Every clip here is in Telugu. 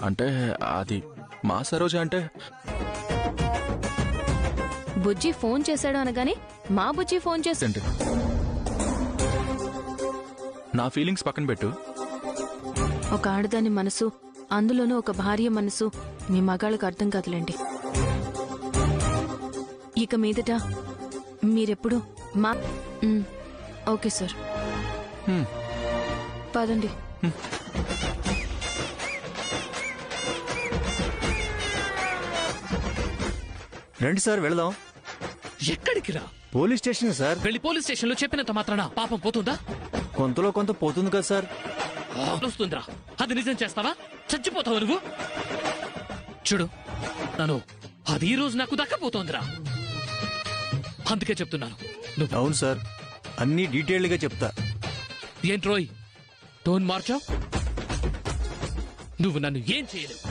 అంటే అది మా సరోజ అంటే బుజ్జి ఫోన్ చేశాడు అనగానే మా బుజ్జి ఫోన్ చేసింది. నా ఫీలింగ్స్ పక్కన పెట్టు. ఒక ఆడదాని మనసు, అందులోనూ ఒక భార్య మనసు మీ మగాళ్ళకు అర్థం కాదులేండి. ఇక మీదట మీరెప్పుడు మా ఓకే సార్, పదండి. రండి సార్ వెళదాం. ఎక్కడికి రా? Police station sir. వెళ్ళి పోలీస్ స్టేషన్ లో చెప్పినంత మాత్రాన పాపం పోతుందా? కొంతలో కొంత పోతుంది కదా సార్. వస్తుందిరా, అది నిజం చేస్తావా? చచ్చిపోతావు నువ్వు. చూడు నన్ను, అది ఈ రోజు నాకు దక్కపోతోందిరా. అందుకే చెప్తున్నాను. అవును సార్, అన్ని డీటెయిల్డ్ గా చెప్తా. ఏంట్రోయ్ టోన్ మార్చావు? నువ్వు నన్ను ఏం చేయలేవు.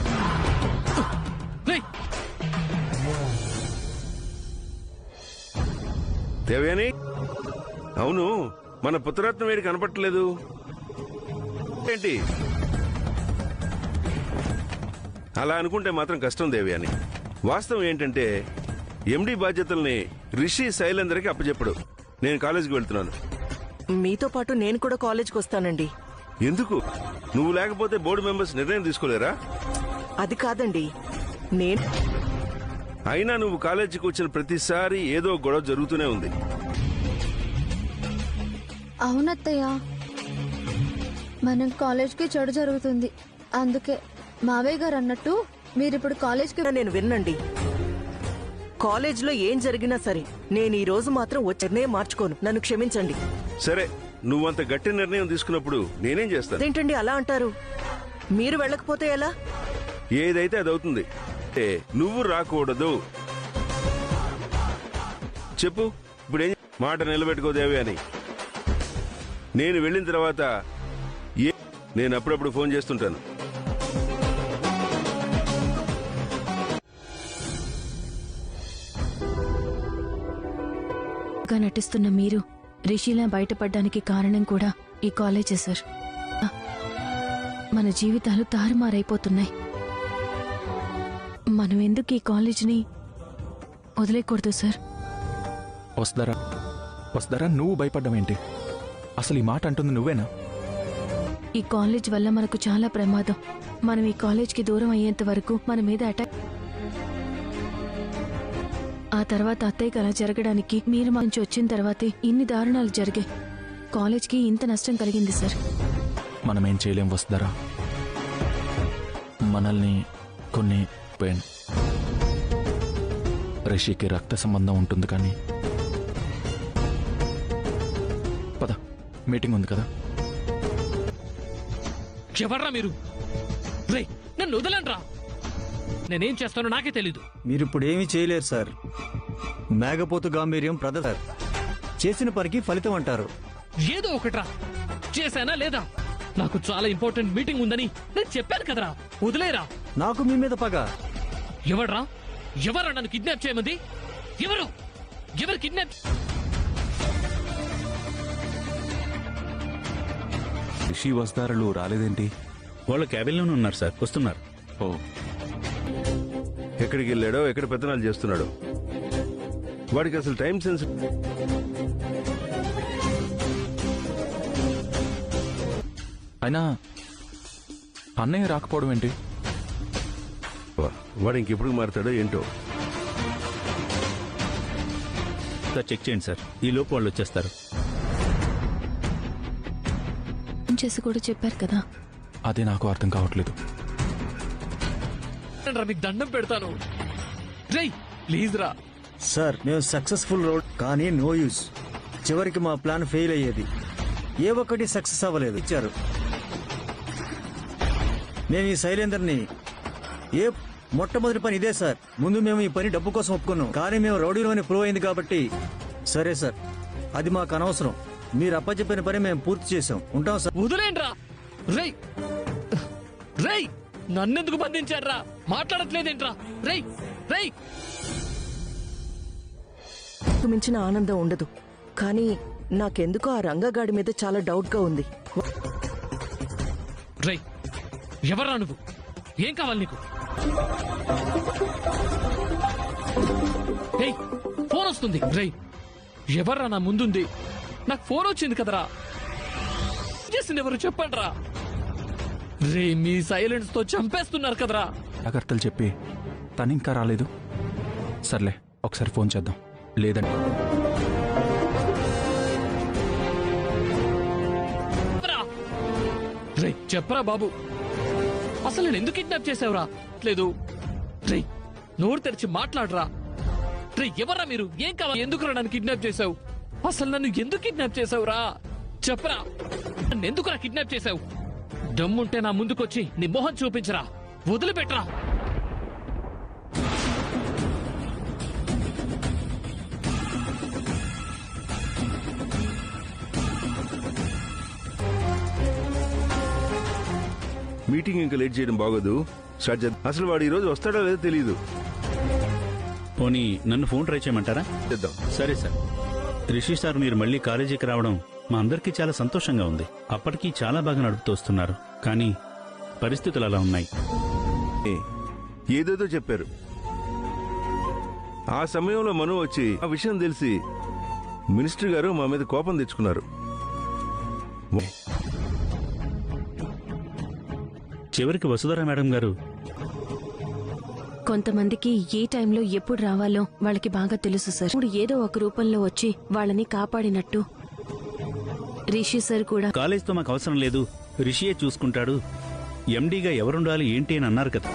దేవయాని, అవును, మన పుత్రరత్నం వేడి కనపట్టలేదు ఏంటి? అలా అనుకుంటే మాత్రం కష్టం దేవయాని. వాస్తవం ఏంటంటే ఎండి బాధ్యతల్ని రిషి శైలేందర్కి అప్పచెప్పడు. నేను కాలేజీకి వెళ్తున్నాను. మీతో పాటు నేను కూడా కాలేజ్కి వస్తానండి. ఎందుకు? నువ్వు లేకపోతే బోర్డు మెంబర్స్ నిర్ణయం తీసుకోలేరా? అది కాదండి, నేను అయినా నువ్వు కాలేజీకి వచ్చిన ప్రతిసారి ఏదో గొడవ జరుగుతూనే ఉంది. అవునత్తయ్య, మనం కాలేజ్కి చెడు జరుగుతుంది. అందుకే మావయ్య గారు అన్నట్టు మీరిప్పుడు కాలేజ్కి నేను విన్నండి. కాలేజ్లో ఏం జరిగినా సరే నేను ఈ రోజు మాత్రం వచ్చనే మార్చుకోను. నన్ను క్షమించండి. సరే, నువ్వంత గట్టి నిర్ణయం తీసుకున్నప్పుడు నేనేం చేస్తాను? ఏంటండి అలా అంటారు? మీరు వెళ్ళకపోతే ఎలా? ఏదైతే అదవుతుంది. నువ్వు రాకూడదు. చెప్పు, ఇప్పుడేం? మాట నిలబెట్టుకో దేవయాని. నేను వెళ్ళిన తర్వాత నేను అప్పుడప్పుడు ఫోన్ చేస్తుంటాను. నటిస్తున్న మీరు రిషిలా బయటపడ్డానికి కారణం కూడా ఈ కాలేజే సార్. మన జీవితాలు తారుమారైపోతున్నాయి. మనం ఎందుకు ఈ కాలేజీని వదిలేకూడదు సార్? వస్తారా నువ్వు భయపడ్డావేంటి? అసలు ఈ మాట అంటుంది నువ్వేనా? ఈ కాలేజ్ వల్ల మనకు చాలా ప్రమాదం. మనం ఈ కాలేజ్కి దూరం అయ్యేంత వరకు మన మీద అటాక్, ఆ తర్వాత అత్తయ్యకి అలా జరగడానికి మీరు మా నుంచి వచ్చిన తర్వాతే ఇన్ని దారుణాలు జరిగాయి. కాలేజ్కి ఇంత నష్టం కలిగింది సార్. మనమేం చేయలేం వస్తారా. మనల్ని కొన్ని పెయిన్, రిషికి రక్త సంబంధం ఉంటుంది. కానీ పద, మీటింగ్ ఉంది కదా. ఎవర్రా మీరు? నన్ను వదలండ్రా. నేనేం చేస్తానో నాకే తెలీదు. మీరిప్పుడు ఏమీ చేయలేరు సార్. మేఘపోతు గాంభీర్యం ప్రదర్. చేసిన పనికి ఫలితం అంటారు. ఏదో ఒకట్రా, చేశానా లేదా? నాకు చాలా ఇంపార్టెంట్ మీటింగ్ ఉందని నేను చెప్పాను కదరా. వదిలేరా. నాకు మీ మీద పగ. ఎవడ్రా? ఎవరా నన్ను కిడ్నాప్ చేయమంది? ఎవరు కిడ్నాప్? రిషి వస్తారలు రాలేదేంటి? వాళ్ళ క్యాబిన్లోనే ఉన్నారు సార్, వస్తున్నారు. ఓ, ఎక్కడికి వెళ్ళాడో, ఎక్కడ పెత్తనాలు చేస్తున్నాడో. వాడికి అసలు టైం సెన్స్. అయినా అన్నయ్య రాకపోవడం ఏంటి? వాడు ఇంకెప్పుడు మారుతాడో ఏంటో. సార్ చెక్ చేయండి సార్, ఈ లోపు వాళ్ళు వచ్చేస్తారు. చేసి కూడా చెప్పారు కదా. అదే నాకు అర్థం కావట్లేదు. మీకు దండం పెడతాను. ప్లీజ్ రా. సార్ మేము సక్సెస్ఫుల్ రోడ్, కానీ నో యూజ్. చివరికి మా ప్లాన్ ఫెయిల్ అయ్యేది. ఏ ఒక్కటి సక్సెస్ అవ్వలేదు. ఇచ్చారు. మేము ఈ శైలేందర్ని మొట్టమొదటి పని ఇదే సార్. ముందు మేము ఈ పని డబ్బు కోసం ఒప్పుకున్నాం, కానీ మేము రౌడీలోని ప్రూవ్ అయింది కాబట్టి. సరే సార్, అది మాకు అనవసరం. మీరు అప్పచెప్పిన పని మేము పూర్తి చేసాం. ఉంటాం సార్. వదిలేండ్రా. రేయ్ నన్నెందుకు బంధించారా? మాట్లాడట్లేదేంట్రా? రేయ్ మించిన ఆనందం ఉండదు, కానీ నాకెందుకో ఆ రంగగాడి మీద చాలా డౌట్ గా ఉంది. ఎవర్రా నువ్వు? ఏం కావాలి నీకు? ఏయ్, ఫోన్ వస్తుంది. రేయ్, ఎవర్రా నా ముందుంది? నాకు ఫోన్ వచ్చింది కదరా. చేసింది ఎవరు చెప్పండి రా. రే, మీ సైలెన్స్ తో చంపేస్తున్నారు కదరా. జాగ్రత్తలు చెప్పి తను ఇంకా రాలేదు. సర్లే, ఒకసారి ఫోన్ చేద్దాం. లేదంటే రే, చెప్పరా బాబు, అసలు నేను ఎందుకు కిడ్నాప్ చేసావురా? లేదు రే, నోరు తెరిచి మాట్లాడరా. రే, ఎవర్రా మీరు? ఏం కావాలి? ఎందుకు నన్ను కిడ్నాప్ చేసావు? అసలు నన్ను ఎందుకు కిడ్నాప్ చేసావురా? చెప్పరా, నన్ను ఎందుకురా కిడ్నాప్ చేసావు? దమ్ముంటే నా ముందుకొచ్చి నీ మొహం చూపించరా, వదిలిపెట్టరా. మీటింగ్ ఇంకా లేట్ చేయడం బాగోదు. స్టార్ట్ చేద్దాం. అసలు వాడు ఈ రోజు వస్తాడో లేదో తెలియదు. పోనీ నన్ను ఫోన్ ట్రై చేయమంటారా? చేద్దాం. సరే సార్. రిషి సార్ మీరు మళ్ళీ కాలేజీకి రావడం మా అందరికీ చాలా సంతోషంగా ఉంది. అప్పటికీ చాలా బాగా నడుపుతూ వస్తున్నారు. కానీ పరిస్థితులు అలా ఉన్నాయి. ఏదేదో చెప్పారు. ఆ సమయంలో మను వచ్చి ఆ విషయం తెలిసి మినిస్టర్ గారు మా మీద కోపం తెచ్చుకున్నారు. చివరికి వసుధర మేడం గారు కొంతమందికి ఏ టైంలో ఎప్పుడు రావాలో వాళ్ళకి బాగా తెలుసు సార్. ఇప్పుడు ఏదో ఒక రూపంలో వచ్చి వాళ్ళని కాపాడినట్టు రిషి సార్ కూడా కాలేజ్తో మాకు అవసరం లేదు, రిషియే చూసుకుంటాడు, ఎండీగా ఎవరుండాలి ఏంటి అని అన్నారు కదా.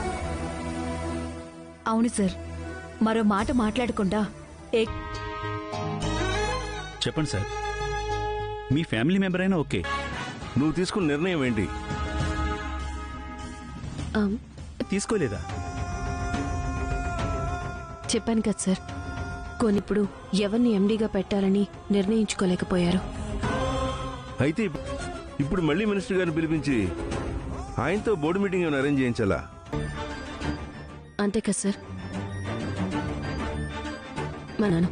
అవును సార్. మరో మాట మాట్లాడకుండా చెప్పండి సార్, మీ ఫ్యామిలీ మెంబర్ అయినా ఓకే. నువ్వు తీసుకున్న నిర్ణయం ఏంటి? తీసుకోలేదా? చెప్పాను కదా సార్, కొనిప్పుడు ఎవరిని ఎండీగా పెట్టాలని నిర్ణయించుకోలేకపోయారు. అయితే ఇప్పుడు మళ్ళీ మినిస్టర్ గారిని పిలిపించి ఆయనతో బోర్డు మీటింగ్ ఏమైనా అరేంజ్ చేయించాలా? అంతే కదా సార్. మా నాన్న